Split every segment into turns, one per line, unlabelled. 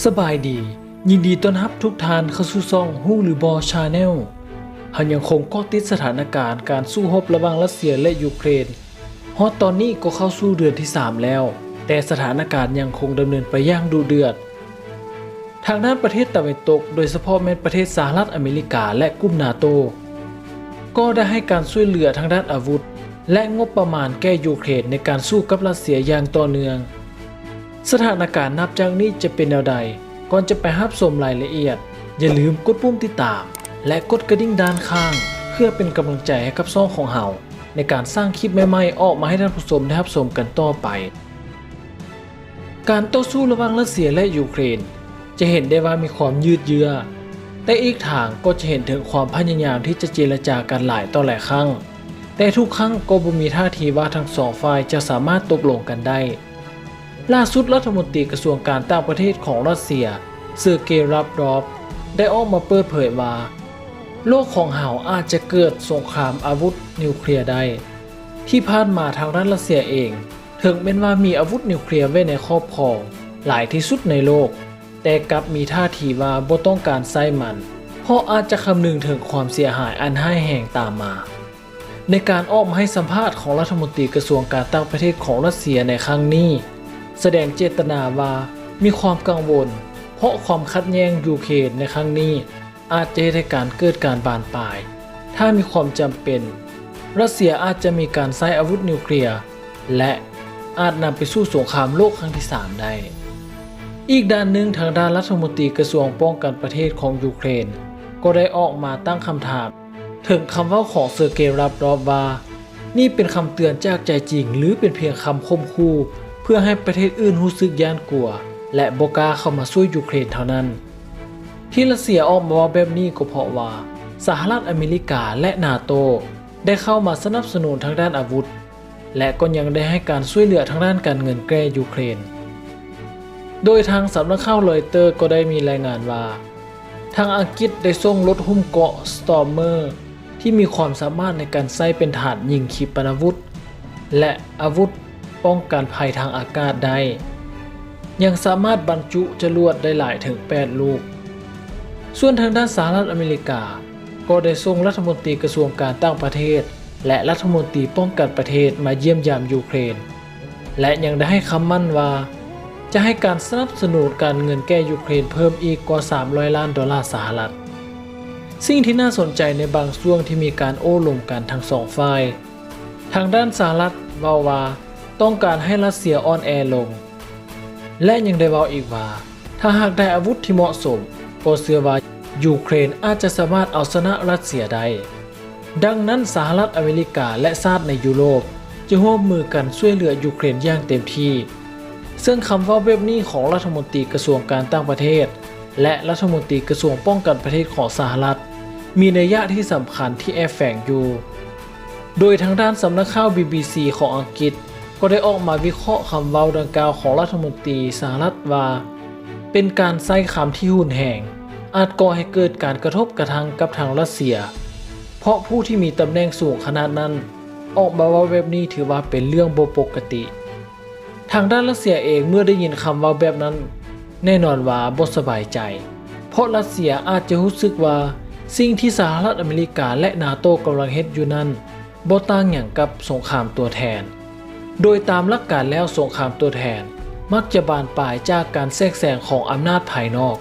สบายดียินดีต้อนรับทุกท่านเข้าสู่ช่องฮู้หรือบอชาแนลเฮายังคงเกาะติดสถานการณ์การสู้รบระหว่างรัสเซียและยูเครนฮอดตอนนี้ก็เข้าสู่เดือนที่3แล้วแต่สถานการณ์ยังคงดำเนินไปอย่างดุเดือดทางด้านประเทศตะวันตกโดยเฉพาะแม้ประเทศสหรัฐอเมริกาและกลุ่มนาโตก็ได้ให้การช่วยเหลือทางด้านอาวุธและงบประมาณแก่ยูเครนในการสู้กับรัสเซียอย่างต่อเนื่องสถานการณ์นับจากนี้จะเป็นแนวใดก่อนจะไปรับชมรายละเอียดอย่าลืมกดปุ่มติดตามและกดกระดิ่งด้านข้างเพื่อเป็นกำลังใจให้กับช่องของเราในการสร้างคลิปใหม่ๆออกมาให้ท่านผู้ชมได้รับชมกันต่อไปการต่อสู้ระหว่างรัสเซียและยูเครนจะเห็นได้ว่ามีความยืดเยื้อแต่อีกทางก็จะเห็นถึงความพยายามที่จะเจรจากันหลายต่อหลายครั้งแต่ทุกครั้งก็บ่มีท่าทีว่าทั้งสองฝ่ายจะสามารถตกลงกันได้ล่าสุดรัฐมนตรีกระทรวงการต่างประเทศของรัสเซียเซอร์เกย์ ลาฟรอฟได้ออกมาเปิดเผยว่าโลกของเราอาจจะเกิดสงครามอาวุธนิวเคลียร์ได้ที่ผ่านมาทางด้านรัสเซียเองถึงแม้ว่ามีอาวุธนิวเคลียร์ไว้ในครอบครองหลายที่สุดในโลกแต่กลับมีท่าทีว่าบ่ต้องการใช้มันเพราะอาจจะคำนึงถึงความเสียหายอันร้ายแรงตามมาในการออกมาให้สัมภาษณ์ของรัฐมนตรีกระทรวงการต่างประเทศของรัสเซียในครั้งนี้แสดงเจตนาว่ามีความกังวลเพราะความขัดแย้งยูเครนในครั้งนี้อาจจะให้การเกิดการบานปลายถ้ามีความจำเป็นรัสเซียอาจจะมีการใช้อาวุธนิวเคลียร์และอาจนำไปสู่สงครามโลกครั้งที่3ได้อีกด้านหนึ่งทางด้านรัฐมนตรีกระทรวงป้องกันประเทศของยูเครนก็ได้ออกมาตั้งคำถามถึงคำเว้าของเซอร์เกย์ ลาฟรอฟว่านี่เป็นคำเตือนจากใจจริงหรือเป็นเพียงคำข่มขู่เพื่อให้ประเทศอื่นรู้สึกย่านกลัวและบ่กล้าเข้ามาช่วยยูเครนเท่านั้นที่รัสเซียออกมาว่าแบบนี้ก็เพราะว่าสหรัฐอเมริกาและนาโตได้เข้ามาสนับสนุนทางด้านอาวุธและก็ยังได้ให้การช่วยเหลือทางด้านการเงินแก่ยูเครนโดยทางสำนักข่าวรอยเตอร์ก็ได้มีรายงานว่าทางอังกฤษได้ส่งรถหุ้มเกราะ Stormer ที่มีความสามารถในการใช้เป็นฐานยิงขีปนาวุธและอาวุธป้องกันภัยทางอากาศได้ยังสามารถบรรจุจรวดได้หลายถึง8ลูกส่วนทางด้านสหรัฐอเมริกาก็ได้ส่งรัฐมนตรีกระทรวงการต่างประเทศและรัฐมนตรีป้องกันประเทศมาเยี่ยมยามยูเครนและยังได้ให้คำมั่นว่าจะให้การสนับสนุนการเงินแก่ยูเครนเพิ่มอีกกว่า$300 ล้านสหรัฐสิ่งที่น่าสนใจในบางช่วงที่มีการโอ้ลมกันทั้งสองฝ่ายทางด้านสหรัฐเว้าว่าต้องการให้รัสเซียอ่อนแอลงและยังได้เว้าอีกว่าถ้าหากได้อาวุธที่เหมาะสมก็เชื่อว่ายูเครนอาจจะสามารถเอาชนะรัสเซียได้ดังนั้นสหรัฐอเมริกาและชาติในยุโรปจะร่วมมือกันช่วยเหลือยูเครนอย่างเต็มที่ซึ่งคำว่าแบบนี้ของรัฐมนตรีกระทรวงการต่างประเทศและรัฐมนตรีกระทรวงป้องกันประเทศของสหรัฐมีนัยยะที่สำคัญที่แอบแฝงอยู่โดยทางด้านสำนักข่าว BBC ของอังกฤษก็ได้ออกมาวิเคราะห์คำเว้าดังกล่าวของรัฐมนตรีสหรัฐว่าเป็นการใช้คำที่หุนแหงอาจก่อให้เกิดการกระทบกระทั่งกับทางรัสเซียเพราะผู้ที่มีตำแหน่งสูงขนาดนั้นออกมาว่าแบบนี้ถือว่าเป็นเรื่องบ่ปกติทางด้านรัสเซียเองเมื่อได้ยินคำเว้าแบบนั้นแน่นอนว่าบ่สบายใจเพราะรัสเซียอาจจะรู้สึกว่าสิ่งที่สหรัฐอเมริกาและนาโตกำลังเฮ็ดอยู่นั้นบ่ต่างหยังกับสงครามตัวแทนโดยตามหลักการแล้วสงครามตัวแทนมักจะบานปลายจากการแทรกแซงของอำนาจภายนอก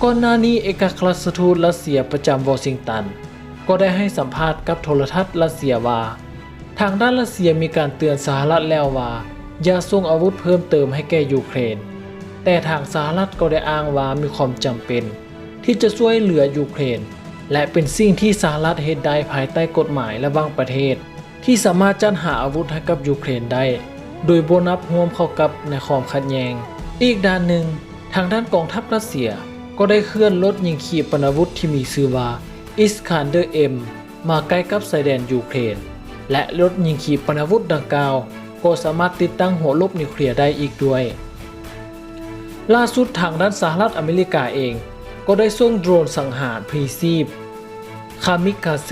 ก่อนหน้านี้เอกอัครราชทูตรัสเซียประจำวอชิงตันก็ได้ให้สัมภาษณ์กับโทรทัศน์รัสเซียว่าทางด้านรัสเซียมีการเตือนสหรัฐแล้วว่าอย่าส่งอาวุธเพิ่มเติมให้แก่ยูเครนแต่ทางสหรัฐก็ได้อ้างว่ามีความจำเป็นที่จะช่วยเหลือยูเครนและเป็นสิ่งที่สหรัฐเฮ็ดได้ภายใต้กฎหมายระหว่างประเทศที่สามารถจัดหาอาวุธให้กับยูเครนได้โดยบ่นับร่วมเข้ากับในความขัดแย้งอีกด้านหนึ่งทางด้านกองทัพรัสเซียก็ได้เคลื่อนรถยิงขีปนาวุธที่มีชื่อว่า Iskander-M มาใกล้กับชายแดนยูเครนและรถยิงขีปนาวุธดังกล่าวก็สามารถติดตั้งหัวลบนิวเคลียร์ได้อีกด้วยล่าสุดทางด้านสหรัฐอเมริกาเองก็ได้ส่งโดรนสังหารพรีซีฟคามิคาเซ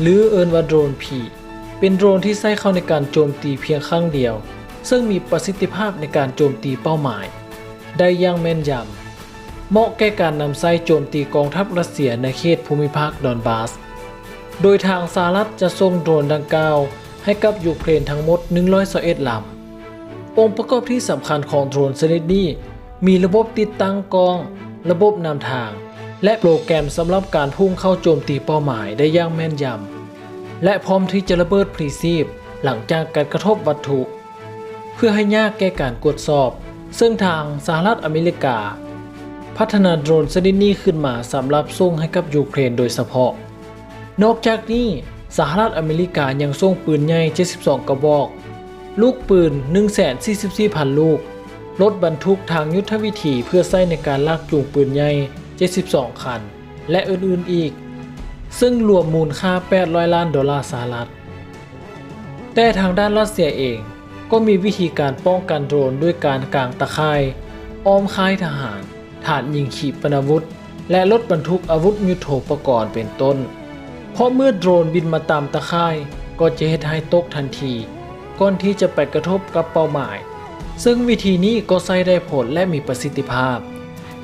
หรือเอิ้นว่าโดรนผีเป็นโดรนที่ใช้เข้าในการโจมตีเพียงครั้งเดียวซึ่งมีประสิทธิภาพในการโจมตีเป้าหมาย ได้อย่างแม่นยำเหมาะแก่การนำใช้โจมตีกองทัพรัสเซียในเขตภูมิภาคดอนบาสโดยทางสหรัฐจะส่งโดรนดังกล่าวให้กับยูเครนทั้งหมด121ลำองค์ประกอบที่สำคัญของโดรนชนิดนี้มีระบบติดตั้งกล้องระบบนำทางและโปรแกรมสำหรับการพุ่งเข้าโจมตีเป้าหมายได้อย่างแม่นยำและพร้อมที่จะระเบิดพลีซีฟหลังจากการกระทบวัตถุเพื่อให้ยากแก่การตรวจสอบซึ่งทางสหรัฐอเมริกาพัฒนาโดรนชนิดนี้ขึ้นมาสำหรับส่งให้กับยูเครนโดยเฉพาะนอกจากนี้สหรัฐอเมริกายังส่งปืนใหญ่72กระบอกลูกปืน 144,000 ลูกรถบรรทุกทางยุทธวิธีเพื่อใช้ในการลากจูงปืนใหญ่72คันและอื่นๆอีกซึ่งรวมมูลค่า$800 ล้านสหรัฐแต่ทางด้านรัสเซียเองก็มีวิธีการป้องกันโดรนด้วยการกางตะข่ายอ้อมค่ายทหารฐานยิงขีปนาวุธและรถบรรทุกอาวุธยุทโธปกรณ์เป็นต้นเพราะเมื่อโดรนบินมาตามตะข่ายก็จะเฮ็ดให้ตกทันทีก่อนที่จะไปกระทบกับเป้าหมายซึ่งวิธีนี้ก็ใช้ได้ผลและมีประสิทธิภาพ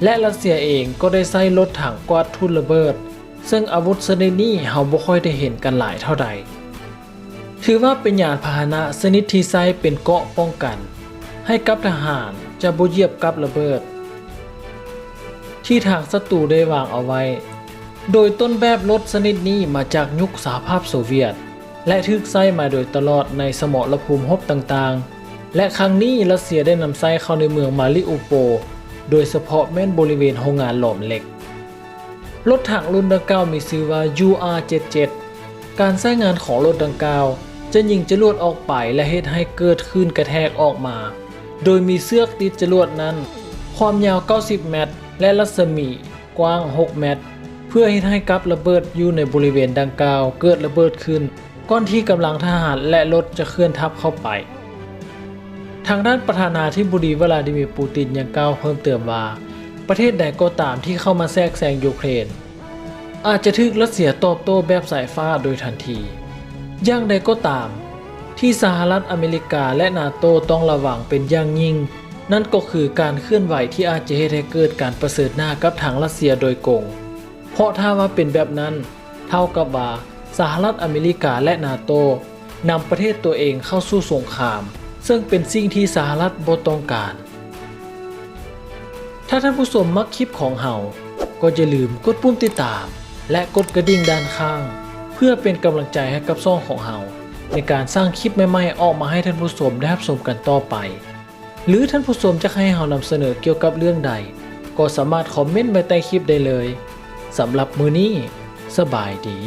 และรัสเซียเองก็ได้ใช้รถถังกวาดทุ่นระเบิดซึ่งอาวุธชนิดนี้เฮาบ่ค่อยได้เห็นกันหลายเท่าใดถือว่าเป็นยานพาหนะชนิดที่ใช้เป็นเกราะป้องกันให้กับทหารจะบ่เหยียบกับระเบิดที่ทางศัตรูได้วางเอาไว้โดยต้นแบบรถชนิดนี้มาจากยุคสหภาพโซเวียตและถูกใช้มาโดยตลอดในสมรภูมิรบต่างๆและครั้งนี้รัสเซียได้นำใช้เข้าในเมืองมาริอูโปลโดยเฉพาะแม่นบริเวณโรงงานหลอมเหล็กรถถังรุ่นดังกล่าวมีชื่อว่า UR-77 การใช้งานของรถดังกล่าวจะยิงจรวดออกไปและเฮ็ดให้เกิดคลื่นกระแทกออกมาโดยมีเชือกติดจรวดนั้นความยาว90เมตรและรัศมีกว้าง6เมตรเพื่อให้กับระเบิดอยู่ในบริเวณดังกล่าวเกิดระเบิดขึ้นก่อนที่กำลังทหารและรถจะเคลื่อนทับเข้าไปทางด้านประธานาธิบดีวลาดิเมียร์ปูตินยังกล่าวเพิ่มเติมว่าประเทศใดก็ตามที่เข้ามาแทรกแซงยูเครนอาจจะถูกรัสเซียตอบโต้แบบสายฟ้าโดยทันทีอย่างใดก็ตามที่สหรัฐอเมริกาและนาโตต้องระวังเป็นอย่างยิ่งนั่นก็คือการเคลื่อนไหวที่อาจจะให้เกิดการประเสริฐหน้ากับทางรัสเซียโดยกงเพราะถ้าว่าเป็นแบบนั้นเท่ากับว่าสหรัฐอเมริกาและนาโตนำประเทศตัวเองเข้าสู่สงครามซึ่งเป็นสิ่งที่สหรัฐบ่ต้องการถ้าท่านผู้ชมมักคลิปของเฮาก็อย่าลืมกดปุ่มติดตามและกดกระดิ่งด้านข้างเพื่อเป็นกำลังใจให้กับช่องของเฮาในการสร้างคลิปใหม่ๆออกมาให้ท่านผู้ชมได้รับชมกันต่อไปหรือท่านผู้ชมจะให้เฮานำเสนอเกี่ยวกับเรื่องใดก็สามารถคอมเมนต์ไว้ใต้คลิปได้เลยสำหรับมื้อนี้สบายดี